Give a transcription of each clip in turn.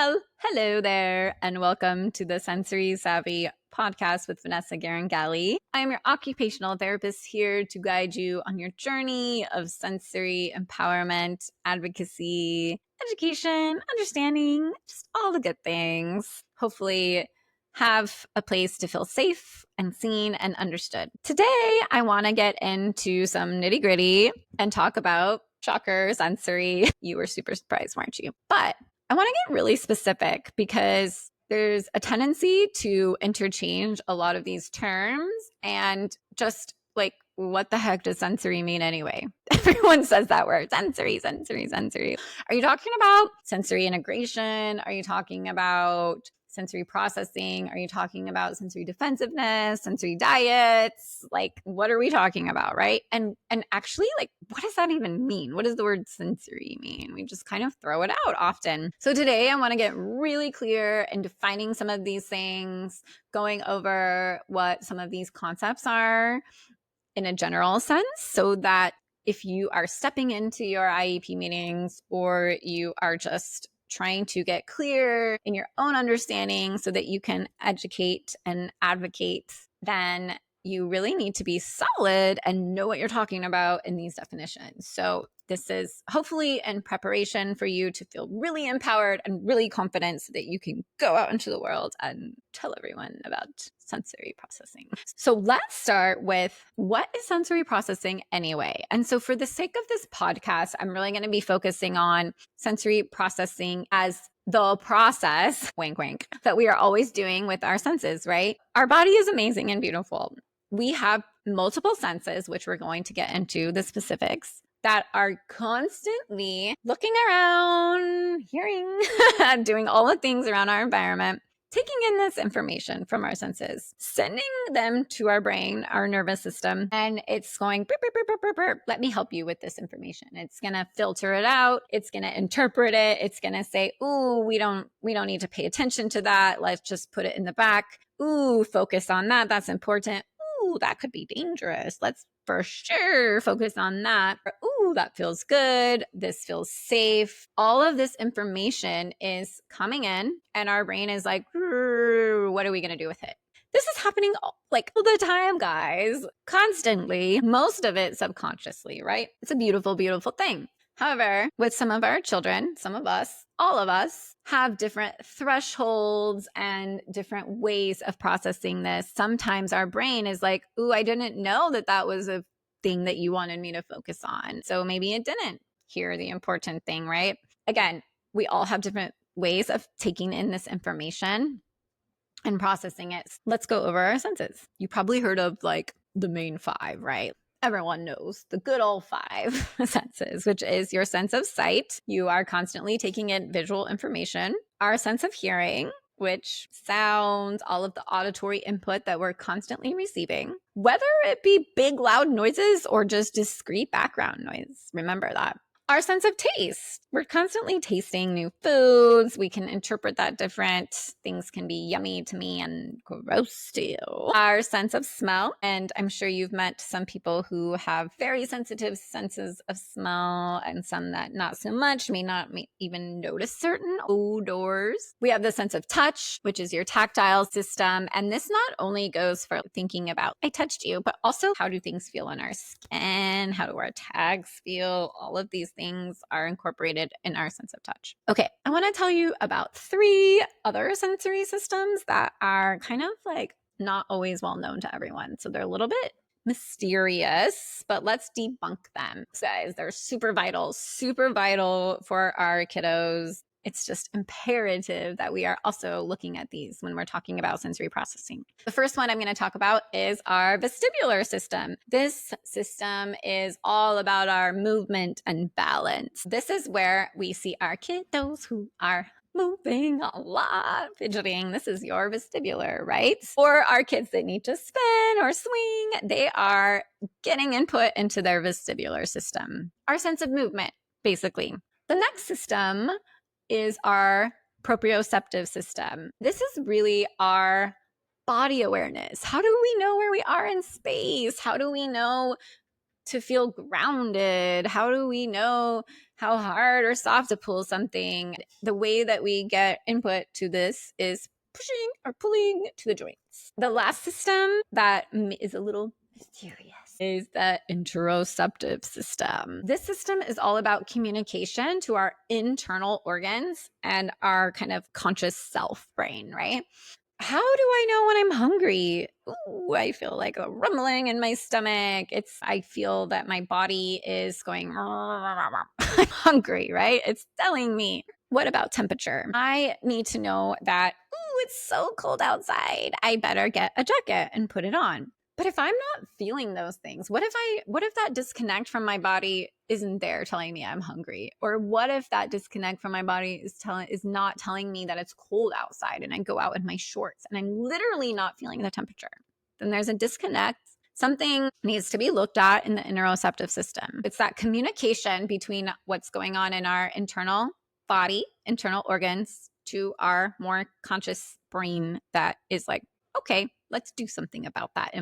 Well, hello there, and welcome to the Sensory Savvy podcast with Vanessa Garangali. I'm your occupational therapist here to guide you on your journey of sensory empowerment, advocacy, education, understanding, just all the good things. Hopefully, have a place to feel safe and seen and understood. Today, I want to get into some nitty gritty and talk about shocker, sensory. You were super surprised, weren't you? But I want to get really specific because there's a tendency to interchange a lot of these terms and just like, what the heck does sensory mean anyway? Everyone says that word, sensory, sensory, sensory. Are you talking about sensory integration? Are you talking about sensory processing? Are you talking about sensory defensiveness, sensory diets? Like, what are we talking about, right? And actually, like, what does that even mean? What does the word sensory mean? We just kind of throw it out often. So today I want to get really clear in defining some of these things, going over what some of these concepts are in a general sense, so that if you are stepping into your IEP meetings or you are just trying to get clear in your own understanding so that you can educate and advocate, then you really need to be solid and know what you're talking about in these definitions. So this is hopefully in preparation for you to feel really empowered and really confident so that you can go out into the world and tell everyone about sensory processing. So let's start with, what is sensory processing anyway? And so for the sake of this podcast, I'm really going to be focusing on sensory processing as the process, wink, wink, that we are always doing with our senses, right? Our body is amazing and beautiful. We have multiple senses, which we're going to get into the specifics, that are constantly looking around, hearing, doing all the things around our environment, taking in this information from our senses, sending them to our brain, our nervous system, and it's going, burp, burp, burp, burp, burp, burp. Let me help you with this information. It's going to filter it out. It's going to interpret it. It's going to say, ooh, we don't need to pay attention to that. Let's just put it in the back. Ooh, focus on that. That's important. Ooh, that could be dangerous. Let's for sure focus on that. Ooh, that feels good. This feels safe. All of this information is coming in and our brain is like, what are we going to do with it? This is happening like all the time, guys, constantly, most of it subconsciously, right? It's a beautiful, beautiful thing. However, with some of our children, some of us, all of us have different thresholds and different ways of processing this. Sometimes our brain is like, ooh, I didn't know that that was a thing that you wanted me to focus on. So maybe it didn't hear the important thing, right? Again, we all have different ways of taking in this information and processing it. Let's go over our senses. You probably heard of like the main five, right? Everyone knows the good old five senses, which is your sense of sight. You are constantly taking in visual information. Our sense of hearing, which sounds, all of the auditory input that we're constantly receiving, whether it be big, loud noises or just discrete background noise. Remember that. Our sense of taste. We're constantly tasting new foods. We can interpret that different. Things can be yummy to me and gross to you. Our sense of smell. And I'm sure you've met some people who have very sensitive senses of smell and some that not so much, may not even notice certain odors. We have the sense of touch, which is your tactile system. And this not only goes for thinking about, I touched you, but also how do things feel on our skin? How do our tags feel? All of these things are incorporated in our sense of touch. Okay, I want to tell you about 3 other sensory systems that are kind of like not always well known to everyone. So they're a little bit mysterious, but let's debunk them. So guys, they're super vital for our kiddos. It's just imperative that we are also looking at these when we're talking about sensory processing. The first one I'm going to talk about is our vestibular system. This system is all about our movement and balance. This is where we see our kiddos who are moving a lot, fidgeting. This is your vestibular, right? Or our kids that need to spin or swing, they are getting input into their vestibular system. Our sense of movement, basically. The next system is our proprioceptive system. This is really our body awareness. How do we know where we are in space? How do we know to feel grounded? How do we know how hard or soft to pull something. The way that we get input to this is pushing or pulling to the joints. The last system that is a little mysterious is the interoceptive system. This system is all about communication to our internal organs and our kind of conscious self brain, right? How do I know when I'm hungry? Ooh, I feel like a rumbling in my stomach. I feel that my body is going, I'm hungry, right? It's telling me. What about temperature? I need to know that, ooh, it's so cold outside. I better get a jacket and put it on. But if I'm not feeling those things, what if that disconnect from my body isn't there telling me I'm hungry? Or what if that disconnect from my body is not telling me that it's cold outside and I go out in my shorts and I'm literally not feeling the temperature? Then there's a disconnect. Something needs to be looked at in the interoceptive system. It's that communication between what's going on in our internal body, internal organs, to our more conscious brain that is like, okay, let's do something about that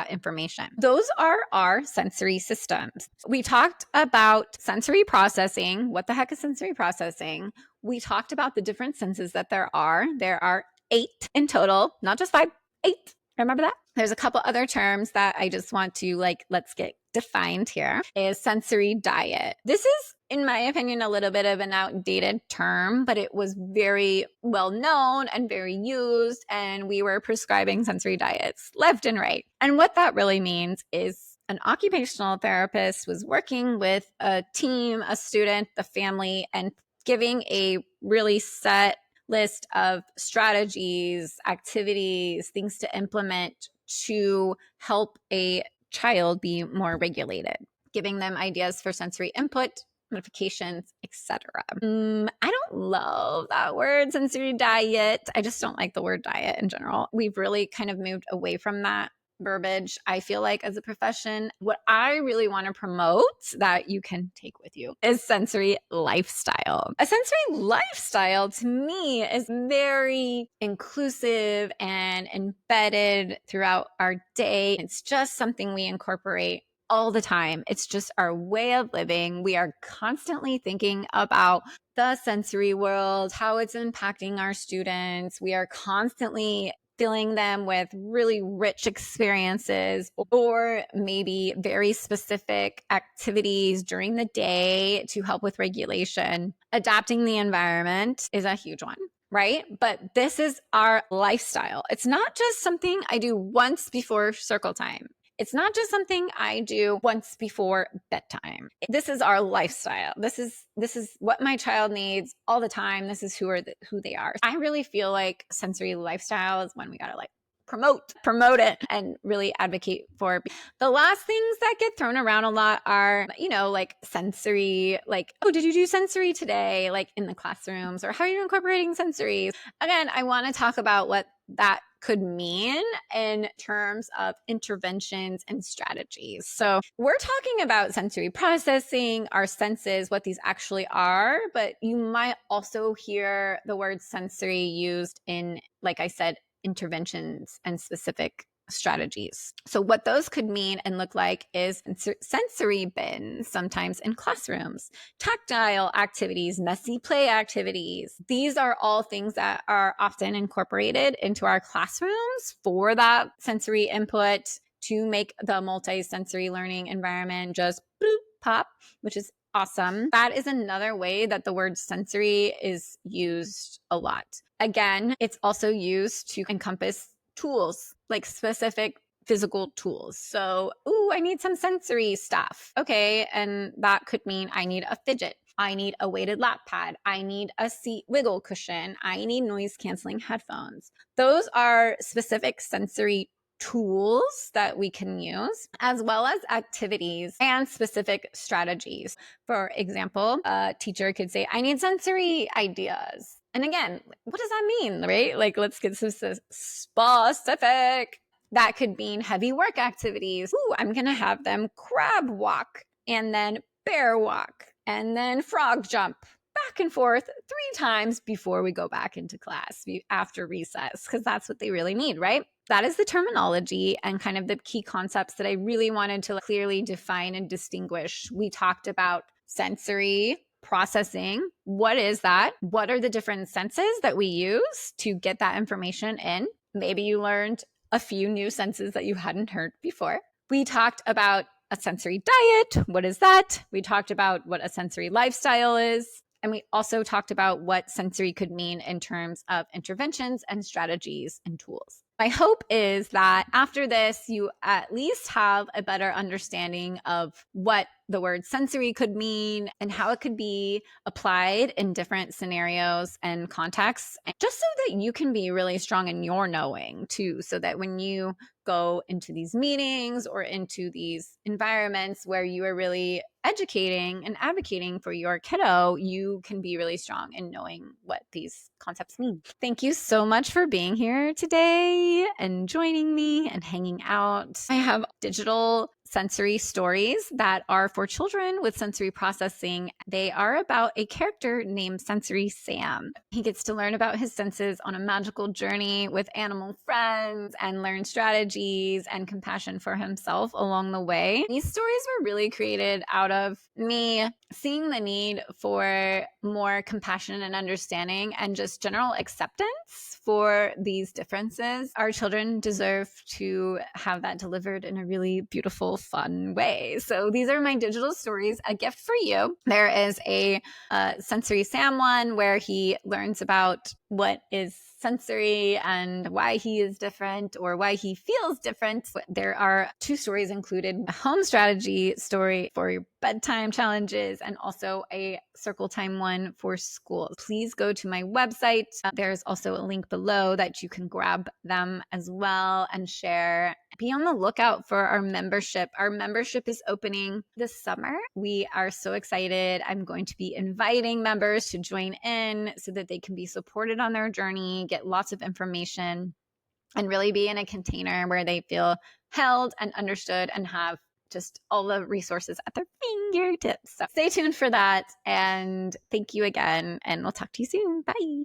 information. Those are our sensory systems. We talked about sensory processing. What the heck is sensory processing? We talked about the different senses that there are. There are 8 in total, not just 5, 8. Remember that? There's a couple other terms that I just want to let's get defined here. Is sensory diet. This is, in my opinion, a little bit of an outdated term, but it was very well known and very used, and we were prescribing sensory diets left and right. And what that really means is an occupational therapist was working with a team, a student, the family, and giving a really set list of strategies, activities, things to implement to help a child be more regulated, giving them ideas for sensory input, modifications, etc. I don't love that word, sensory diet. I just don't like the word diet in general. We've really kind of moved away from that verbiage. I feel like as a profession, what I really want to promote that you can take with you is sensory lifestyle. A sensory lifestyle to me is very inclusive and embedded throughout our day. It's just something we incorporate all the time. It's just our way of living. We are constantly thinking about the sensory world, how it's impacting our students. We are constantly filling them with really rich experiences or maybe very specific activities during the day to help with regulation. Adapting the environment is a huge one, right? But this is our lifestyle. It's not just something I do once before circle time. It's not just something I do once before bedtime. This is our lifestyle. This is what my child needs all the time. This is who they are. I really feel like sensory lifestyle is when we gotta promote it and really advocate for. The last things that get thrown around a lot are, sensory, oh, did you do sensory today? Like in the classrooms, or how are you incorporating sensories? Again, I want to talk about what that could mean in terms of interventions and strategies. So we're talking about sensory processing, our senses, what these actually are, but you might also hear the word sensory used in, like I said, interventions and specific strategies. So what those could mean and look like is sensory bins, sometimes in classrooms, tactile activities, messy play activities. These are all things that are often incorporated into our classrooms for that sensory input to make the multi-sensory learning environment just boop, pop, which is awesome. That is another way that the word sensory is used a lot. Again, it's also used to encompass tools, like specific physical tools. So, I need some sensory stuff. Okay. And that could mean I need a fidget. I need a weighted lap pad. I need a seat wiggle cushion. I need noise canceling headphones. Those are specific sensory tools that we can use, as well as activities and specific strategies. For example, a teacher could say, I need sensory ideas. And again, what does that mean, right? Let's get specific. That could mean heavy work activities. I'm going to have them crab walk and then bear walk and then frog jump back and forth 3 times before we go back into class after recess, because that's what they really need, right? That is the terminology and kind of the key concepts that I really wanted to clearly define and distinguish. We talked about sensory processing. What is that? What are the different senses that we use to get that information in? Maybe you learned a few new senses that you hadn't heard before. We talked about a sensory diet. What is that? We talked about what a sensory lifestyle is. And we also talked about what sensory could mean in terms of interventions and strategies and tools. My hope is that after this, you at least have a better understanding of what the word sensory could mean and how it could be applied in different scenarios and contexts, just so that you can be really strong in your knowing too, so that when you go into these meetings or into these environments where you are really educating and advocating for your kiddo, you can be really strong in knowing what these concepts mean. Thank you so much for being here today and joining me and hanging out. I have digital sensory stories that are for children with sensory processing. They are about a character named Sensory Sam. He gets to learn about his senses on a magical journey with animal friends and learn strategies and compassion for himself along the way. These stories were really created out of me seeing the need for more compassion and understanding and just general acceptance for these differences. Our children deserve to have that delivered in a really beautiful, fun way. So these are my digital stories, a gift for you. There is a Sensory Sam one where he learns about what is sensory and why he is different or why he feels different. There are 2 stories included, a home strategy story for your bedtime challenges and also a circle time one for school. Please go to my website. There's also a link below that you can grab them as well and share. Be on the lookout for our membership. Our membership is opening this summer. We are so excited. I'm going to be inviting members to join in so that they can be supported on their journey, get lots of information, and really be in a container where they feel held and understood and have just all the resources at their fingertips. So stay tuned for that. And thank you again. And we'll talk to you soon. Bye.